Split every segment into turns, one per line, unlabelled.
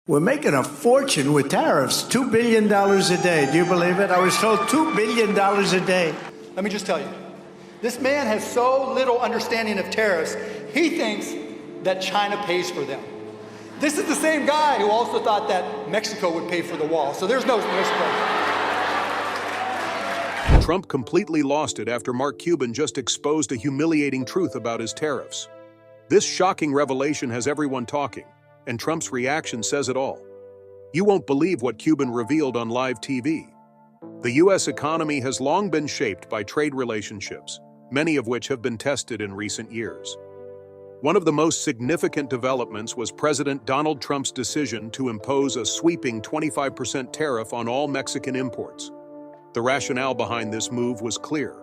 We're making a fortune with tariffs, $2 billion a day. Do you believe it? I was told $2 billion a day.
Let me just tell you, this man has so little understanding of tariffs, he thinks that China pays for them. This is the same guy who also thought that Mexico would pay for the wall, so there's no surprise.
Trump completely lost it after Mark Cuban just exposed a humiliating truth about his tariffs. This shocking revelation has everyone talking, and Trump's reaction says it all. You won't believe what Cuban revealed on live TV. The U.S. economy has long been shaped by trade relationships, many of which have been tested in recent years. One of the most significant developments was President Donald Trump's decision to impose a sweeping 25% tariff on all Mexican imports. The rationale behind this move was clear: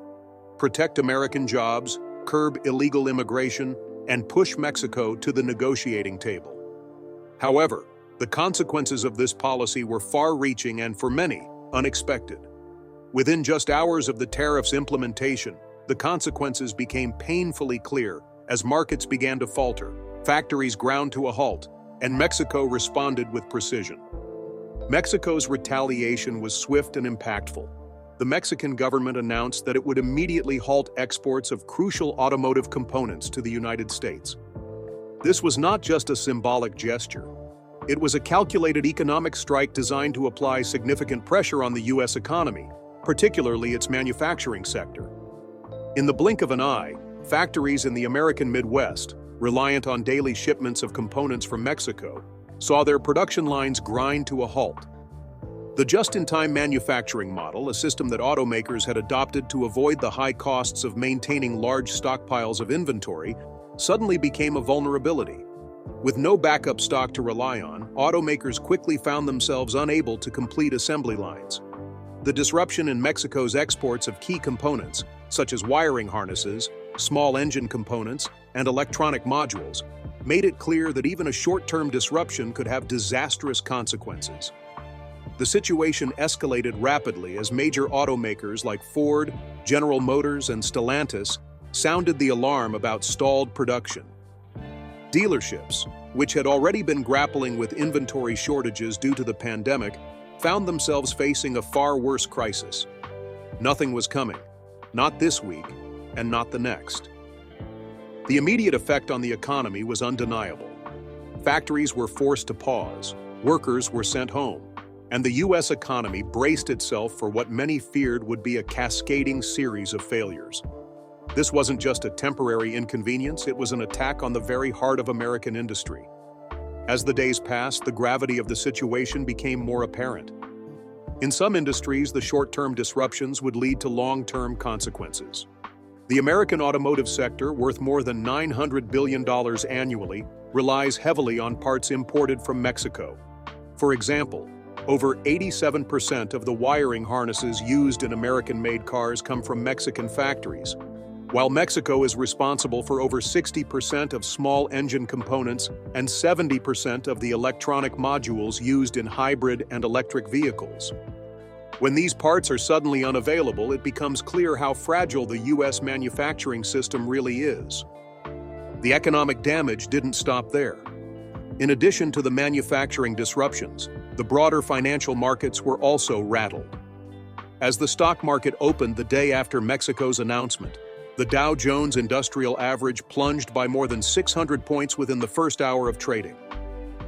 protect American jobs, curb illegal immigration, and push Mexico to the negotiating table. However, the consequences of this policy were far-reaching and, for many, unexpected. Within just hours of the tariff's implementation, the consequences became painfully clear as markets began to falter, factories ground to a halt, and Mexico responded with precision. Mexico's retaliation was swift and impactful. The Mexican government announced that it would immediately halt exports of crucial automotive components to the United States. This was not just a symbolic gesture. It was a calculated economic strike designed to apply significant pressure on the U.S. economy, particularly its manufacturing sector. In the blink of an eye, factories in the American Midwest, reliant on daily shipments of components from Mexico, saw their production lines grind to a halt. The just-in-time manufacturing model, a system that automakers had adopted to avoid the high costs of maintaining large stockpiles of inventory, suddenly became a vulnerability. With no backup stock to rely on, automakers quickly found themselves unable to complete assembly lines. The disruption in Mexico's exports of key components, such as wiring harnesses, small engine components, and electronic modules, made it clear that even a short-term disruption could have disastrous consequences. The situation escalated rapidly as major automakers like Ford, General Motors, and Stellantis sounded the alarm about stalled production. Dealerships, which had already been grappling with inventory shortages due to the pandemic, found themselves facing a far worse crisis. Nothing was coming, not this week, and not the next. The immediate effect on the economy was undeniable. Factories were forced to pause, workers were sent home, and the U.S. economy braced itself for what many feared would be a cascading series of failures. This wasn't just a temporary inconvenience, it was an attack on the very heart of American industry. As the days passed, the gravity of the situation became more apparent. In some industries, the short-term disruptions would lead to long-term consequences. The American automotive sector, worth more than $900 billion annually, relies heavily on parts imported from Mexico. For example, over 87% of the wiring harnesses used in American-made cars come from Mexican factories, while Mexico is responsible for over 60% of small engine components and 70% of the electronic modules used in hybrid and electric vehicles. When these parts are suddenly unavailable, it becomes clear how fragile the U.S. manufacturing system really is. The economic damage didn't stop there. In addition to the manufacturing disruptions, the broader financial markets were also rattled. As the stock market opened the day after Mexico's announcement, the Dow Jones Industrial Average plunged by more than 600 points within the first hour of trading.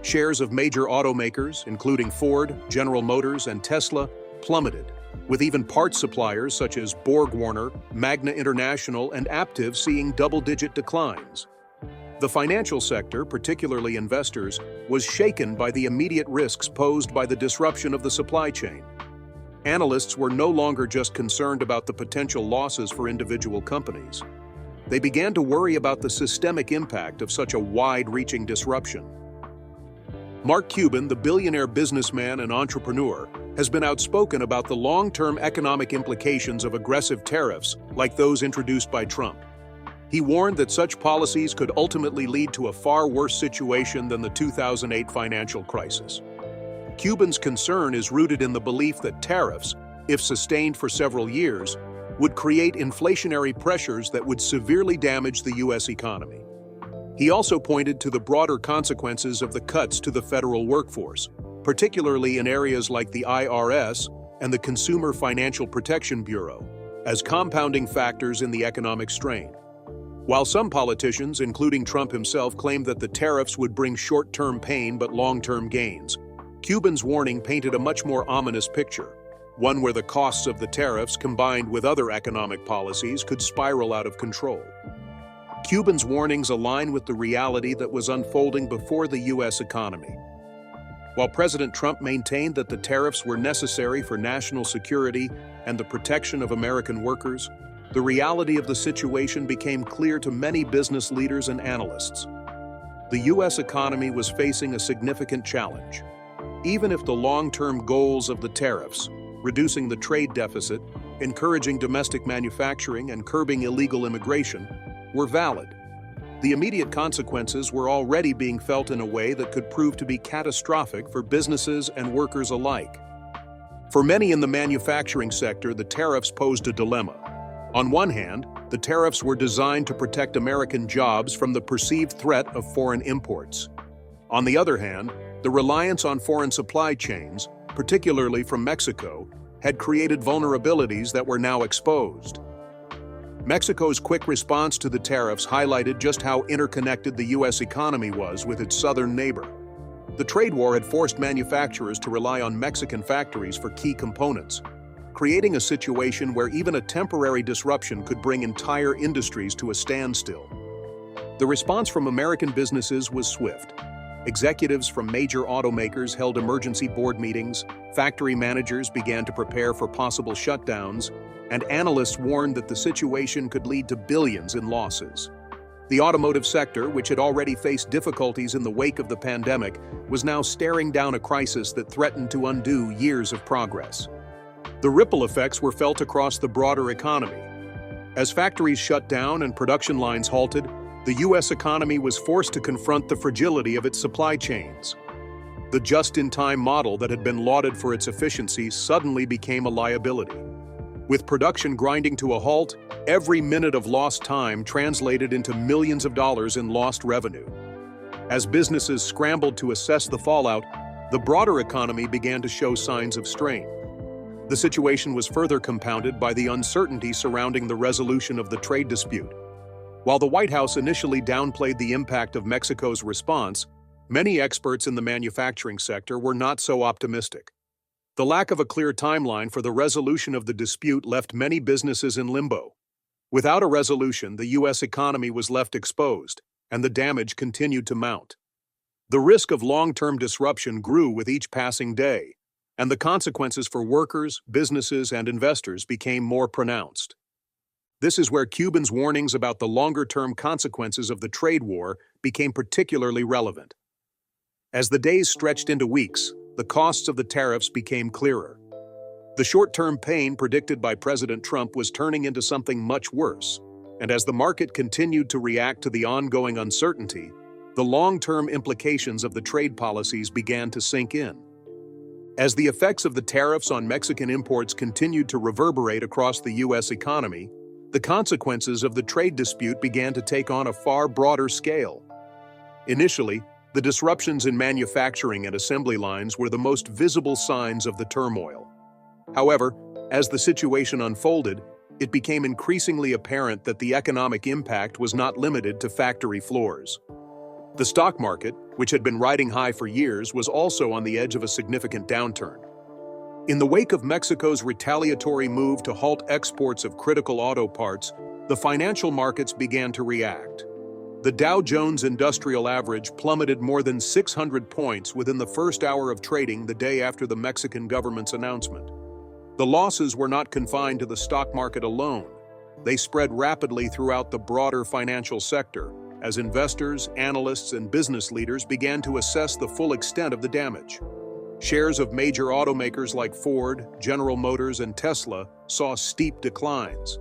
Shares of major automakers, including Ford, General Motors, and Tesla, plummeted, with even parts suppliers such as BorgWarner, Magna International, and Aptiv seeing double-digit declines. The financial sector, particularly investors, was shaken by the immediate risks posed by the disruption of the supply chain. Analysts were no longer just concerned about the potential losses for individual companies. They began to worry about the systemic impact of such a wide-reaching disruption. Mark Cuban, the billionaire businessman and entrepreneur, has been outspoken about the long-term economic implications of aggressive tariffs like those introduced by Trump. He warned that such policies could ultimately lead to a far worse situation than the 2008 financial crisis. Cuban's concern is rooted in the belief that tariffs, if sustained for several years, would create inflationary pressures that would severely damage the U.S. economy. He also pointed to the broader consequences of the cuts to the federal workforce, particularly in areas like the IRS and the Consumer Financial Protection Bureau, as compounding factors in the economic strain. While some politicians, including Trump himself, claimed that the tariffs would bring short-term pain but long-term gains, Cuban's warning painted a much more ominous picture, one where the costs of the tariffs combined with other economic policies could spiral out of control. Cuban's warnings align with the reality that was unfolding before the U.S. economy. While President Trump maintained that the tariffs were necessary for national security and the protection of American workers, the reality of the situation became clear to many business leaders and analysts. The U.S. economy was facing a significant challenge. Even if the long-term goals of the tariffs, reducing the trade deficit, encouraging domestic manufacturing, and curbing illegal immigration, were valid, the immediate consequences were already being felt in a way that could prove to be catastrophic for businesses and workers alike. For many in the manufacturing sector, the tariffs posed a dilemma. On one hand, the tariffs were designed to protect American jobs from the perceived threat of foreign imports. On the other hand, the reliance on foreign supply chains, particularly from Mexico, had created vulnerabilities that were now exposed. Mexico's quick response to the tariffs highlighted just how interconnected the U.S. economy was with its southern neighbor. The trade war had forced manufacturers to rely on Mexican factories for key components, creating a situation where even a temporary disruption could bring entire industries to a standstill. The response from American businesses was swift. Executives from major automakers held emergency board meetings, factory managers began to prepare for possible shutdowns, and analysts warned that the situation could lead to billions in losses. The automotive sector, which had already faced difficulties in the wake of the pandemic, was now staring down a crisis that threatened to undo years of progress. The ripple effects were felt across the broader economy. As factories shut down and production lines halted, the U.S. economy was forced to confront the fragility of its supply chains. The just-in-time model that had been lauded for its efficiency suddenly became a liability. With production grinding to a halt, every minute of lost time translated into millions of dollars in lost revenue. As businesses scrambled to assess the fallout, the broader economy began to show signs of strain. The situation was further compounded by the uncertainty surrounding the resolution of the trade dispute. While the White House initially downplayed the impact of Mexico's response, many experts in the manufacturing sector were not so optimistic. The lack of a clear timeline for the resolution of the dispute left many businesses in limbo. Without a resolution, the U.S. economy was left exposed, and the damage continued to mount. The risk of long-term disruption grew with each passing day, and the consequences for workers, businesses, and investors became more pronounced. This is where Cuban's warnings about the longer-term consequences of the trade war became particularly relevant. As the days stretched into weeks, the costs of the tariffs became clearer. The short-term pain predicted by President Trump was turning into something much worse, and as the market continued to react to the ongoing uncertainty, the long-term implications of the trade policies began to sink in. As the effects of the tariffs on Mexican imports continued to reverberate across the U.S. economy, the consequences of the trade dispute began to take on a far broader scale. Initially, the disruptions in manufacturing and assembly lines were the most visible signs of the turmoil. However, as the situation unfolded, it became increasingly apparent that the economic impact was not limited to factory floors. The stock market, which had been riding high for years, was also on the edge of a significant downturn. In the wake of Mexico's retaliatory move to halt exports of critical auto parts, the financial markets began to react. The Dow Jones Industrial Average plummeted more than 600 points within the first hour of trading the day after the Mexican government's announcement. The losses were not confined to the stock market alone. They spread rapidly throughout the broader financial sector, as investors, analysts, and business leaders began to assess the full extent of the damage. Shares of major automakers like Ford, General Motors, and Tesla saw steep declines.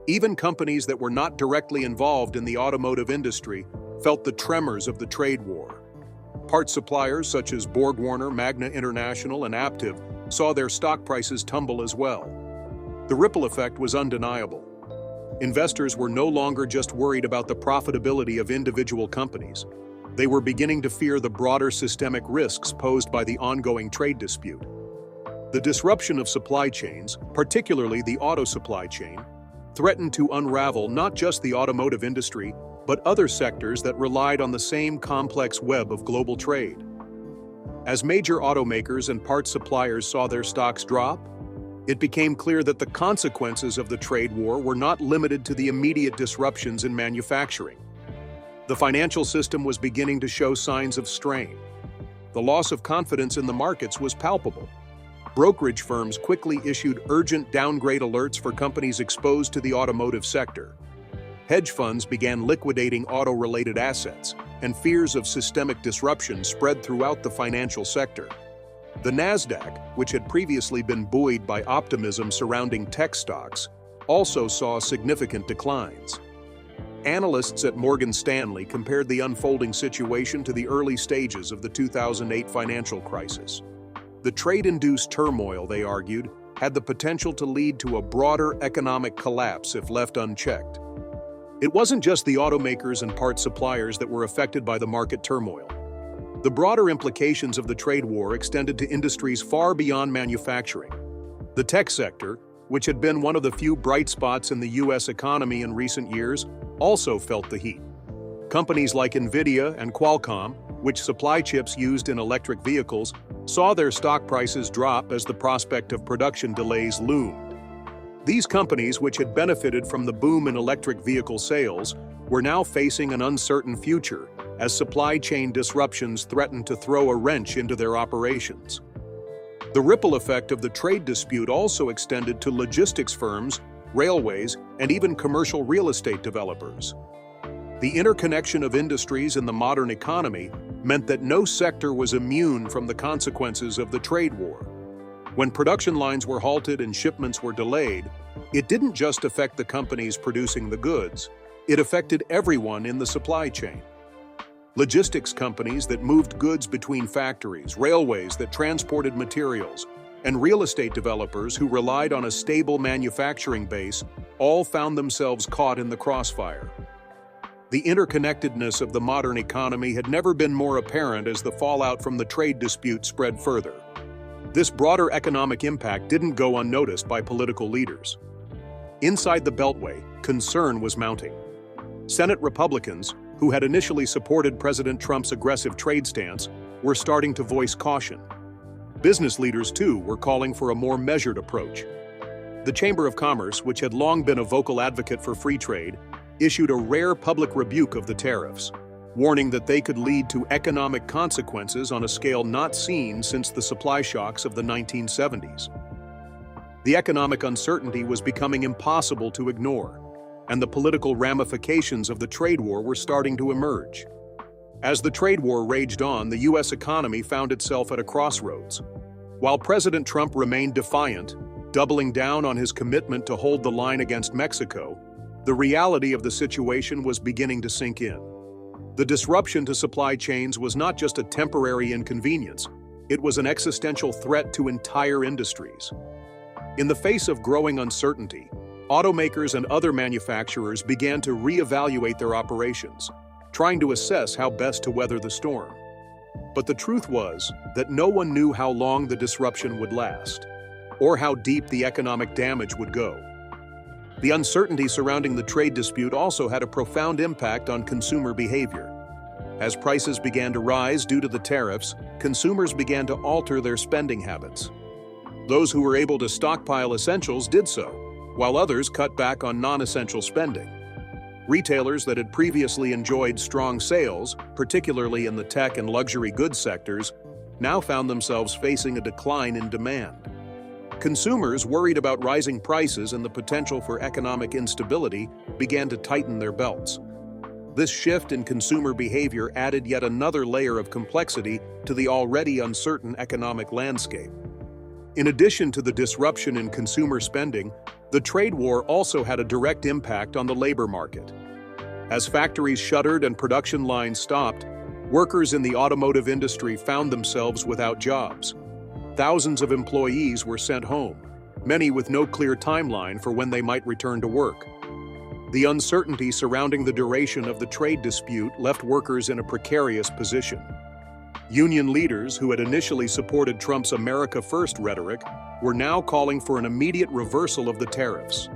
Even companies that were not directly involved in the automotive industry felt the tremors of the trade war. Part suppliers such as BorgWarner, Magna International, and Aptiv saw their stock prices tumble as well. The ripple effect was undeniable. investors were no longer just worried about the profitability of individual companies. They were beginning to fear the broader systemic risks posed by the ongoing trade dispute. The disruption of supply chains, particularly the auto supply chain, threatened to unravel not just the automotive industry, but other sectors that relied on the same complex web of global trade. As major automakers and parts suppliers saw their stocks drop, it became clear that the consequences of the trade war were not limited to the immediate disruptions in manufacturing. The financial system was beginning to show signs of strain. The loss of confidence in the markets was palpable. Brokerage firms quickly issued urgent downgrade alerts for companies exposed to the automotive sector. Hedge funds began liquidating auto-related assets, and fears of systemic disruption spread throughout the financial sector. The Nasdaq, which had previously been buoyed by optimism surrounding tech stocks, also saw significant declines. Analysts at Morgan Stanley compared the unfolding situation to the early stages of the 2008 financial crisis. The trade-induced turmoil, they argued, had the potential to lead to a broader economic collapse if left unchecked. It wasn't just the automakers and parts suppliers that were affected by the market turmoil. The broader implications of the trade war extended to industries far beyond manufacturing. The tech sector, which had been one of the few bright spots in the U.S. economy in recent years, also felt the heat. Companies like Nvidia and Qualcomm, which supply chips used in electric vehicles, saw their stock prices drop as the prospect of production delays loomed. These companies, which had benefited from the boom in electric vehicle sales, were now facing an uncertain future as supply chain disruptions threatened to throw a wrench into their operations. The ripple effect of the trade dispute also extended to logistics firms, railways, and even commercial real estate developers. The interconnection of industries in the modern economy meant that no sector was immune from the consequences of the trade war. When production lines were halted and shipments were delayed, it didn't just affect the companies producing the goods, it affected everyone in the supply chain. Logistics companies that moved goods between factories, railways that transported materials, and real estate developers who relied on a stable manufacturing base all found themselves caught in the crossfire. The interconnectedness of the modern economy had never been more apparent as the fallout from the trade dispute spread further. This broader economic impact didn't go unnoticed by political leaders. Inside the Beltway, concern was mounting. Senate Republicans, who had initially supported President Trump's aggressive trade stance, were starting to voice caution. Business leaders, too, were calling for a more measured approach. The Chamber of Commerce, which had long been a vocal advocate for free trade, issued a rare public rebuke of the tariffs, warning that they could lead to economic consequences on a scale not seen since the supply shocks of the 1970s. The economic uncertainty was becoming impossible to ignore, and the political ramifications of the trade war were starting to emerge. As the trade war raged on, the U.S. economy found itself at a crossroads. While President Trump remained defiant, doubling down on his commitment to hold the line against Mexico, the reality of the situation was beginning to sink in. The disruption to supply chains was not just a temporary inconvenience, it was an existential threat to entire industries. In the face of growing uncertainty, automakers and other manufacturers began to reevaluate their operations, trying to assess how best to weather the storm. But the truth was that no one knew how long the disruption would last, or how deep the economic damage would go. The uncertainty surrounding the trade dispute also had a profound impact on consumer behavior. As prices began to rise due to the tariffs, consumers began to alter their spending habits. Those who were able to stockpile essentials did so, while others cut back on non-essential spending. Retailers that had previously enjoyed strong sales, particularly in the tech and luxury goods sectors, now found themselves facing a decline in demand. Consumers, worried about rising prices and the potential for economic instability, began to tighten their belts. This shift in consumer behavior added yet another layer of complexity to the already uncertain economic landscape. In addition to the disruption in consumer spending, the trade war also had a direct impact on the labor market. As factories shuttered and production lines stopped, workers in the automotive industry found themselves without jobs. Thousands of employees were sent home, many with no clear timeline for when they might return to work. The uncertainty surrounding the duration of the trade dispute left workers in a precarious position. Union leaders who had initially supported Trump's America First rhetoric were now calling for an immediate reversal of the tariffs.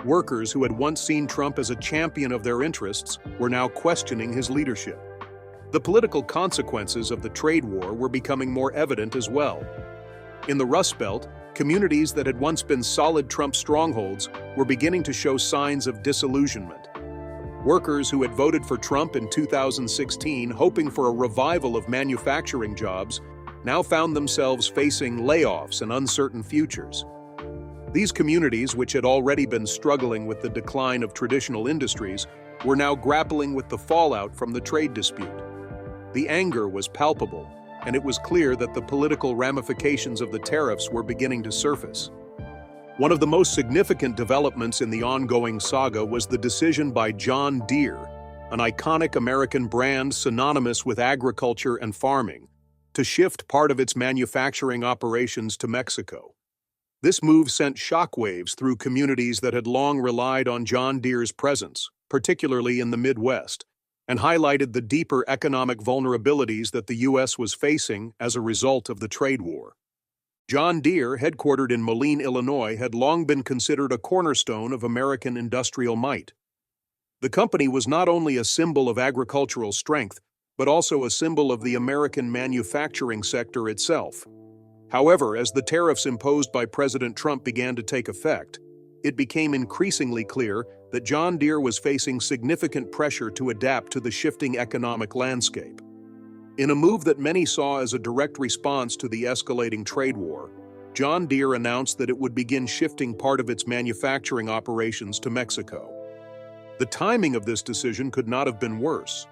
Workers who had once seen Trump as a champion of their interests were now questioning his leadership. The political consequences of the trade war were becoming more evident as well. In the Rust Belt, communities that had once been solid Trump strongholds were beginning to show signs of disillusionment. Workers who had voted for Trump in 2016, hoping for a revival of manufacturing jobs, now found themselves facing layoffs and uncertain futures. These communities, which had already been struggling with the decline of traditional industries, were now grappling with the fallout from the trade dispute. The anger was palpable, and it was clear that the political ramifications of the tariffs were beginning to surface. One of the most significant developments in the ongoing saga was the decision by John Deere, an iconic American brand synonymous with agriculture and farming, to shift part of its manufacturing operations to Mexico. This move sent shockwaves through communities that had long relied on John Deere's presence, particularly in the Midwest, and highlighted the deeper economic vulnerabilities that the U.S. was facing as a result of the trade war. John Deere, headquartered in Moline, Illinois, had long been considered a cornerstone of American industrial might. The company was not only a symbol of agricultural strength, but also a symbol of the American manufacturing sector itself. However, as the tariffs imposed by President Trump began to take effect, it became increasingly clear that John Deere was facing significant pressure to adapt to the shifting economic landscape. In a move that many saw as a direct response to the escalating trade war, John Deere announced that it would begin shifting part of its manufacturing operations to Mexico. The timing of this decision could not have been worse.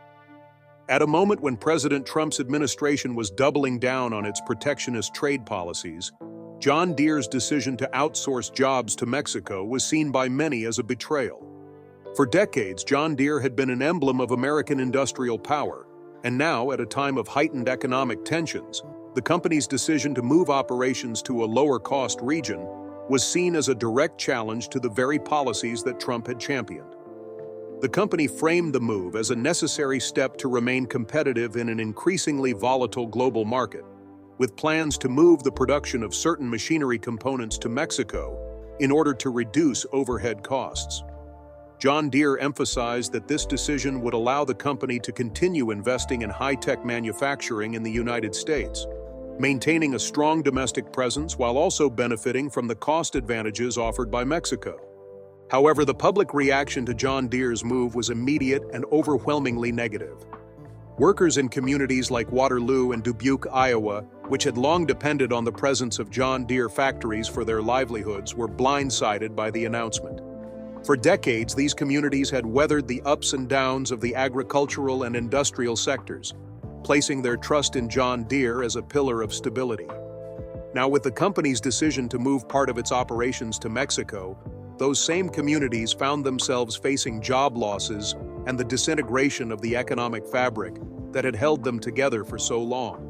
At a moment when President Trump's administration was doubling down on its protectionist trade policies, John Deere's decision to outsource jobs to Mexico was seen by many as a betrayal. For decades, John Deere had been an emblem of American industrial power, and now, at a time of heightened economic tensions, the company's decision to move operations to a lower-cost region was seen as a direct challenge to the very policies that Trump had championed. The company framed the move as a necessary step to remain competitive in an increasingly volatile global market, with plans to move the production of certain machinery components to Mexico in order to reduce overhead costs. John Deere emphasized that this decision would allow the company to continue investing in high-tech manufacturing in the United States, maintaining a strong domestic presence while also benefiting from the cost advantages offered by Mexico. However, the public reaction to John Deere's move was immediate and overwhelmingly negative. Workers in communities like Waterloo and Dubuque, Iowa, which had long depended on the presence of John Deere factories for their livelihoods, were blindsided by the announcement. For decades, these communities had weathered the ups and downs of the agricultural and industrial sectors, placing their trust in John Deere as a pillar of stability. Now, with the company's decision to move part of its operations to Mexico, those same communities found themselves facing job losses and the disintegration of the economic fabric that had held them together for so long.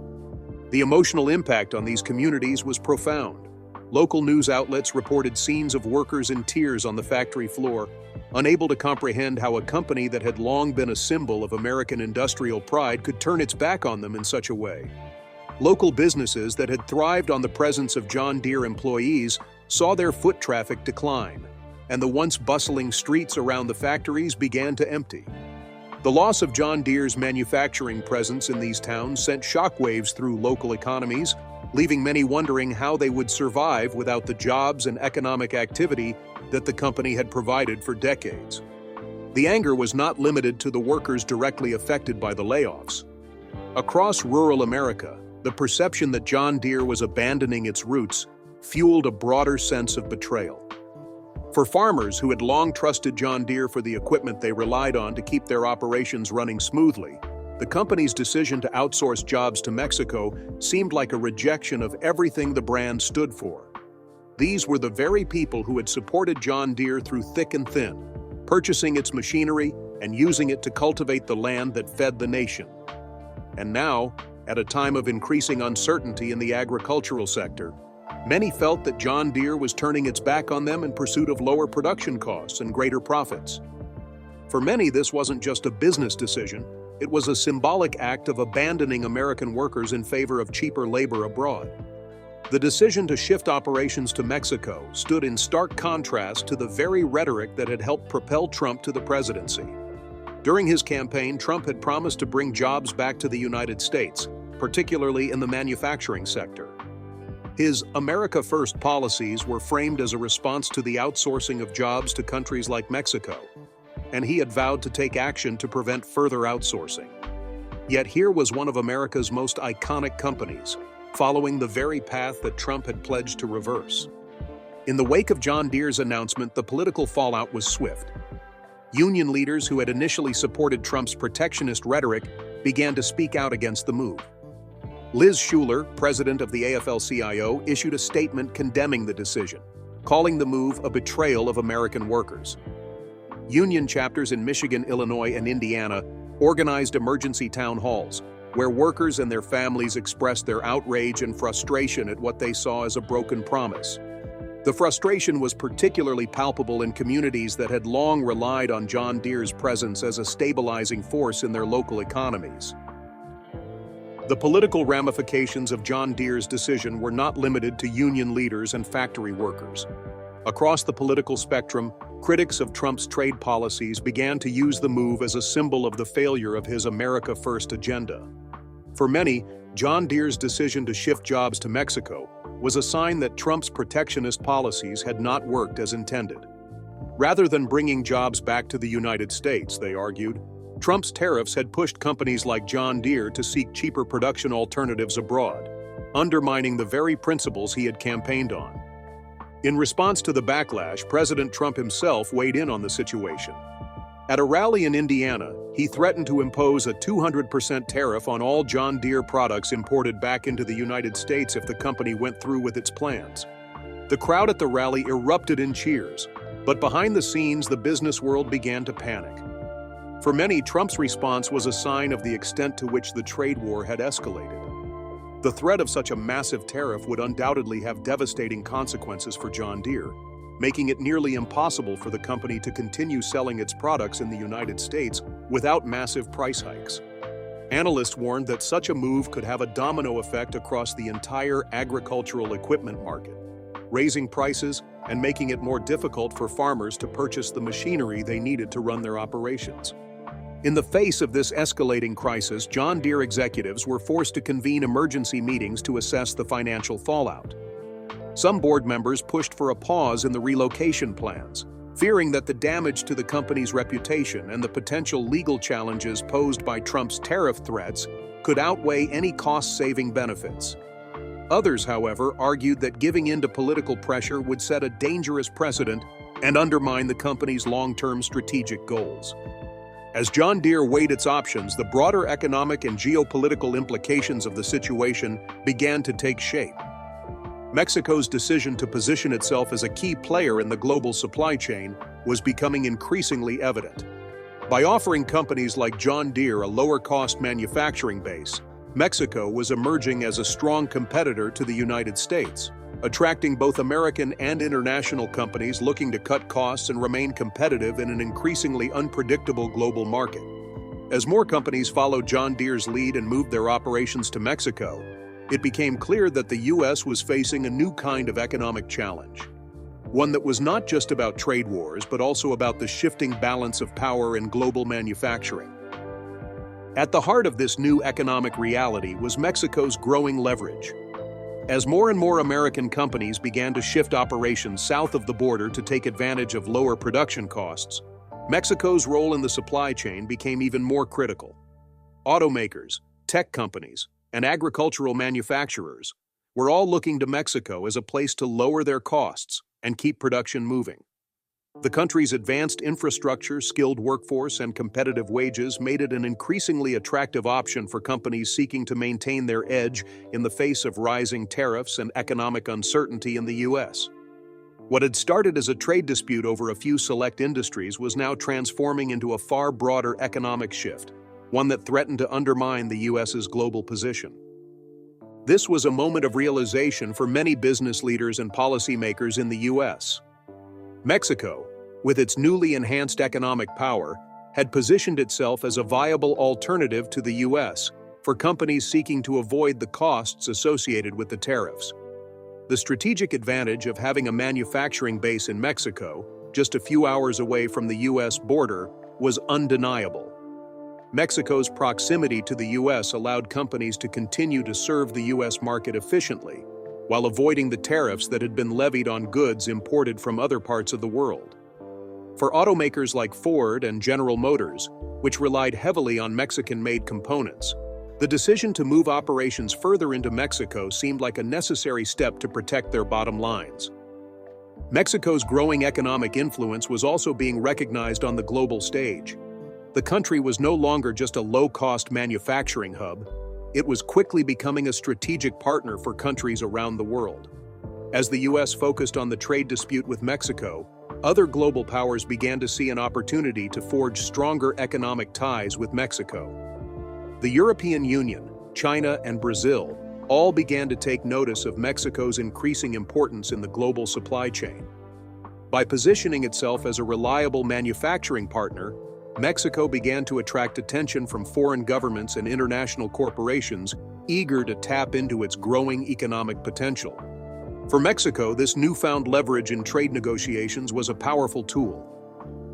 The emotional impact on these communities was profound. Local news outlets reported scenes of workers in tears on the factory floor, unable to comprehend how a company that had long been a symbol of American industrial pride could turn its back on them in such a way. Local businesses that had thrived on the presence of John Deere employees saw their foot traffic decline, and the once bustling streets around the factories began to empty. The loss of John Deere's manufacturing presence in these towns sent shockwaves through local economies, leaving many wondering how they would survive without the jobs and economic activity that the company had provided for decades. The anger was not limited to the workers directly affected by the layoffs. Across rural America, the perception that John Deere was abandoning its roots fueled a broader sense of betrayal. For farmers who had long trusted John Deere for the equipment they relied on to keep their operations running smoothly, the company's decision to outsource jobs to Mexico seemed like a rejection of everything the brand stood for. These were the very people who had supported John Deere through thick and thin, purchasing its machinery and using it to cultivate the land that fed the nation. And now, at a time of increasing uncertainty in the agricultural sector, many felt that John Deere was turning its back on them in pursuit of lower production costs and greater profits. For many, this wasn't just a business decision, it was a symbolic act of abandoning American workers in favor of cheaper labor abroad. The decision to shift operations to Mexico stood in stark contrast to the very rhetoric that had helped propel Trump to the presidency. During his campaign, Trump had promised to bring jobs back to the United States, particularly in the manufacturing sector. His America First policies were framed as a response to the outsourcing of jobs to countries like Mexico, and he had vowed to take action to prevent further outsourcing. Yet here was one of America's most iconic companies, following the very path that Trump had pledged to reverse. In the wake of John Deere's announcement, the political fallout was swift. Union leaders who had initially supported Trump's protectionist rhetoric began to speak out against the move. Liz Schuler, president of the AFL-CIO, issued a statement condemning the decision, calling the move a betrayal of American workers. Union chapters in Michigan, Illinois, and Indiana organized emergency town halls, where workers and their families expressed their outrage and frustration at what they saw as a broken promise. The frustration was particularly palpable in communities that had long relied on John Deere's presence as a stabilizing force in their local economies. The political ramifications of John Deere's decision were not limited to union leaders and factory workers. Across the political spectrum, critics of Trump's trade policies began to use the move as a symbol of the failure of his America First agenda. For many, John Deere's decision to shift jobs to Mexico was a sign that Trump's protectionist policies had not worked as intended. Rather than bringing jobs back to the United States, they argued, Trump's tariffs had pushed companies like John Deere to seek cheaper production alternatives abroad, undermining the very principles he had campaigned on. In response to the backlash, President Trump himself weighed in on the situation. At a rally in Indiana, he threatened to impose a 200% tariff on all John Deere products imported back into the United States if the company went through with its plans. The crowd at the rally erupted in cheers, but behind the scenes, the business world began to panic. For many, Trump's response was a sign of the extent to which the trade war had escalated. The threat of such a massive tariff would undoubtedly have devastating consequences for John Deere, making it nearly impossible for the company to continue selling its products in the United States without massive price hikes. Analysts warned that such a move could have a domino effect across the entire agricultural equipment market, raising prices and making it more difficult for farmers to purchase the machinery they needed to run their operations. In the face of this escalating crisis, John Deere executives were forced to convene emergency meetings to assess the financial fallout. Some board members pushed for a pause in the relocation plans, fearing that the damage to the company's reputation and the potential legal challenges posed by Trump's tariff threats could outweigh any cost-saving benefits. Others, however, argued that giving in to political pressure would set a dangerous precedent and undermine the company's long-term strategic goals. As John Deere weighed its options, the broader economic and geopolitical implications of the situation began to take shape. Mexico's decision to position itself as a key player in the global supply chain was becoming increasingly evident. By offering companies like John Deere a lower-cost manufacturing base, Mexico was emerging as a strong competitor to the United States, attracting both American and international companies looking to cut costs and remain competitive in an increasingly unpredictable global market. As more companies followed John Deere's lead and moved their operations to Mexico, it became clear that the U.S. was facing a new kind of economic challenge, one that was not just about trade wars, but also about the shifting balance of power in global manufacturing. At the heart of this new economic reality was Mexico's growing leverage. As more and more American companies began to shift operations south of the border to take advantage of lower production costs, Mexico's role in the supply chain became even more critical. Automakers, tech companies, and agricultural manufacturers were all looking to Mexico as a place to lower their costs and keep production moving. The country's advanced infrastructure, skilled workforce, and competitive wages made it an increasingly attractive option for companies seeking to maintain their edge in the face of rising tariffs and economic uncertainty in the U.S. What had started as a trade dispute over a few select industries was now transforming into a far broader economic shift, one that threatened to undermine the U.S.'s global position. This was a moment of realization for many business leaders and policymakers in the U.S. Mexico, with its newly enhanced economic power, had positioned itself as a viable alternative to the U.S. for companies seeking to avoid the costs associated with the tariffs. The strategic advantage of having a manufacturing base in Mexico, just a few hours away from the U.S. border, was undeniable. Mexico's proximity to the U.S. allowed companies to continue to serve the U.S. market efficiently, while avoiding the tariffs that had been levied on goods imported from other parts of the world. For automakers like Ford and General Motors, which relied heavily on Mexican-made components, the decision to move operations further into Mexico seemed like a necessary step to protect their bottom lines. Mexico's growing economic influence was also being recognized on the global stage. The country was no longer just a low-cost manufacturing hub, it was quickly becoming a strategic partner for countries around the world. As the U.S. focused on the trade dispute with Mexico, other global powers began to see an opportunity to forge stronger economic ties with Mexico. The European Union, China, and Brazil all began to take notice of Mexico's increasing importance in the global supply chain. By positioning itself as a reliable manufacturing partner, Mexico began to attract attention from foreign governments and international corporations eager to tap into its growing economic potential. For Mexico, this newfound leverage in trade negotiations was a powerful tool.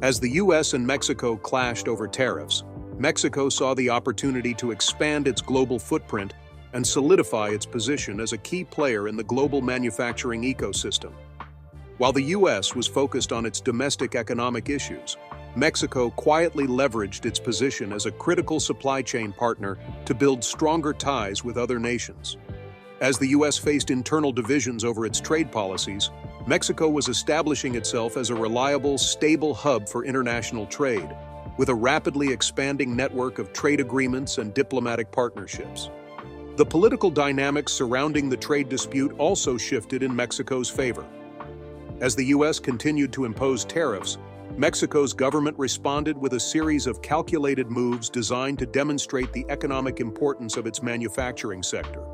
As the U.S. and Mexico clashed over tariffs, Mexico saw the opportunity to expand its global footprint and solidify its position as a key player in the global manufacturing ecosystem. While the U.S. was focused on its domestic economic issues, Mexico quietly leveraged its position as a critical supply chain partner to build stronger ties with other nations. As the U.S. faced internal divisions over its trade policies, Mexico was establishing itself as a reliable, stable hub for international trade, with a rapidly expanding network of trade agreements and diplomatic partnerships. The political dynamics surrounding the trade dispute also shifted in Mexico's favor. As the U.S. continued to impose tariffs, Mexico's government responded with a series of calculated moves designed to demonstrate the economic importance of its manufacturing sector.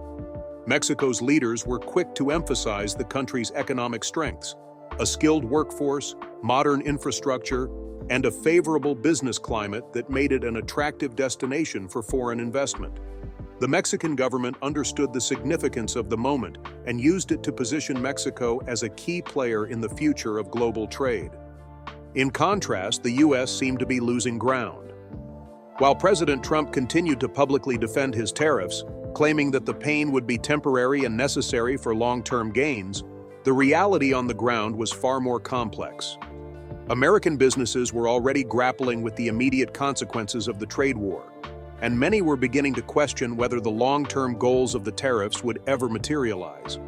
Mexico's leaders were quick to emphasize the country's economic strengths: a skilled workforce, modern infrastructure, and a favorable business climate that made it an attractive destination for foreign investment. The Mexican government understood the significance of the moment and used it to position Mexico as a key player in the future of global trade. In contrast, the U.S. seemed to be losing ground. While President Trump continued to publicly defend his tariffs, claiming that the pain would be temporary and necessary for long-term gains, the reality on the ground was far more complex. American businesses were already grappling with the immediate consequences of the trade war, and many were beginning to question whether the long-term goals of the tariffs would ever materialize.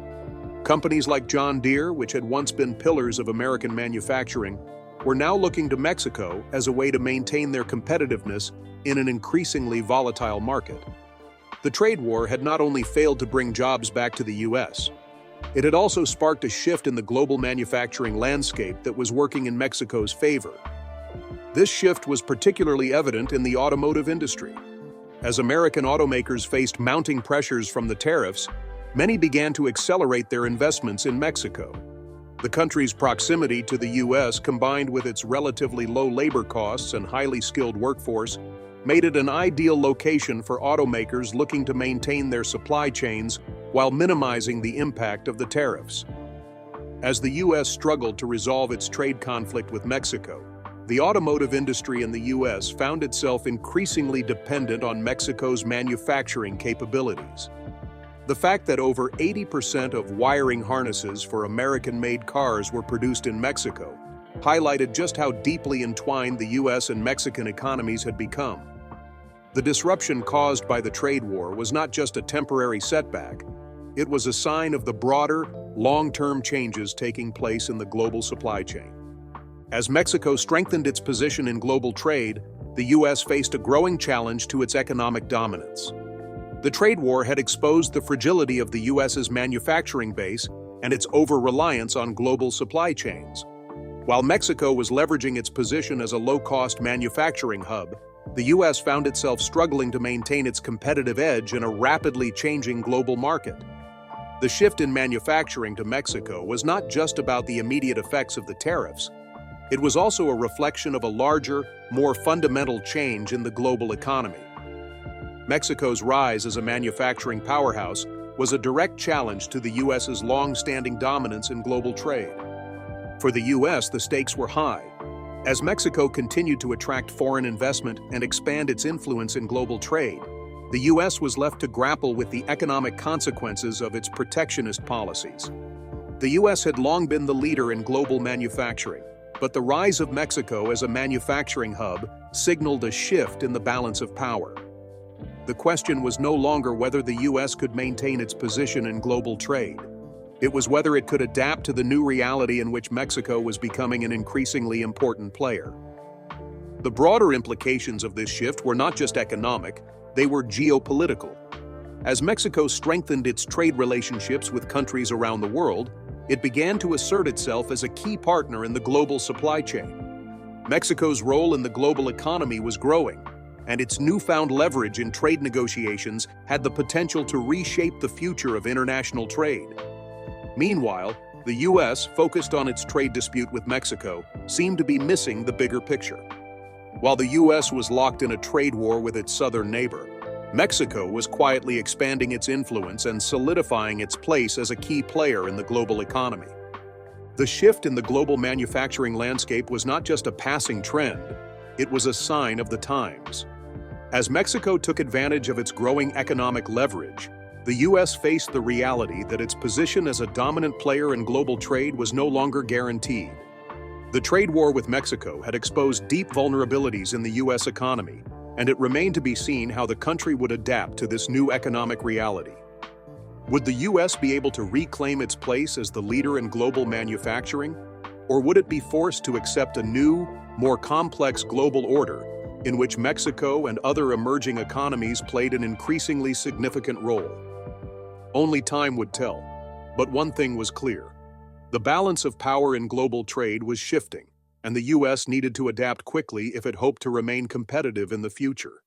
Companies like John Deere, which had once been pillars of American manufacturing, were now looking to Mexico as a way to maintain their competitiveness in an increasingly volatile market. The trade war had not only failed to bring jobs back to the U.S., it had also sparked a shift in the global manufacturing landscape that was working in Mexico's favor. This shift was particularly evident in the automotive industry. As American automakers faced mounting pressures from the tariffs, many began to accelerate their investments in Mexico. The country's proximity to the U.S., combined with its relatively low labor costs and highly skilled workforce, made it an ideal location for automakers looking to maintain their supply chains while minimizing the impact of the tariffs. As the U.S. struggled to resolve its trade conflict with Mexico, the automotive industry in the U.S. found itself increasingly dependent on Mexico's manufacturing capabilities. The fact that over 80% of wiring harnesses for American-made cars were produced in Mexico highlighted just how deeply entwined the U.S. and Mexican economies had become. The disruption caused by the trade war was not just a temporary setback, it was a sign of the broader, long-term changes taking place in the global supply chain. As Mexico strengthened its position in global trade, the U.S. faced a growing challenge to its economic dominance. The trade war had exposed the fragility of the U.S.'s manufacturing base and its over-reliance on global supply chains. While Mexico was leveraging its position as a low-cost manufacturing hub, the U.S. found itself struggling to maintain its competitive edge in a rapidly changing global market. The shift in manufacturing to Mexico was not just about the immediate effects of the tariffs. It was also a reflection of a larger, more fundamental change in the global economy. Mexico's rise as a manufacturing powerhouse was a direct challenge to the U.S.'s long-standing dominance in global trade. For the U.S., the stakes were high. As Mexico continued to attract foreign investment and expand its influence in global trade, the U.S. was left to grapple with the economic consequences of its protectionist policies. The U.S. had long been the leader in global manufacturing, but the rise of Mexico as a manufacturing hub signaled a shift in the balance of power. The question was no longer whether the U.S. could maintain its position in global trade. It was whether it could adapt to the new reality in which Mexico was becoming an increasingly important player. The broader implications of this shift were not just economic, they were geopolitical. As Mexico strengthened its trade relationships with countries around the world, it began to assert itself as a key partner in the global supply chain. Mexico's role in the global economy was growing, and its newfound leverage in trade negotiations had the potential to reshape the future of international trade. Meanwhile, the U.S., focused on its trade dispute with Mexico, seemed to be missing the bigger picture. While the U.S. was locked in a trade war with its southern neighbor, Mexico was quietly expanding its influence and solidifying its place as a key player in the global economy. The shift in the global manufacturing landscape was not just a passing trend, it was a sign of the times. As Mexico took advantage of its growing economic leverage, the U.S. faced the reality that its position as a dominant player in global trade was no longer guaranteed. The trade war with Mexico had exposed deep vulnerabilities in the U.S. economy, and it remained to be seen how the country would adapt to this new economic reality. Would the U.S. be able to reclaim its place as the leader in global manufacturing, or would it be forced to accept a new, more complex global order in which Mexico and other emerging economies played an increasingly significant role? Only time would tell, but one thing was clear. The balance of power in global trade was shifting, and the U.S. needed to adapt quickly if it hoped to remain competitive in the future.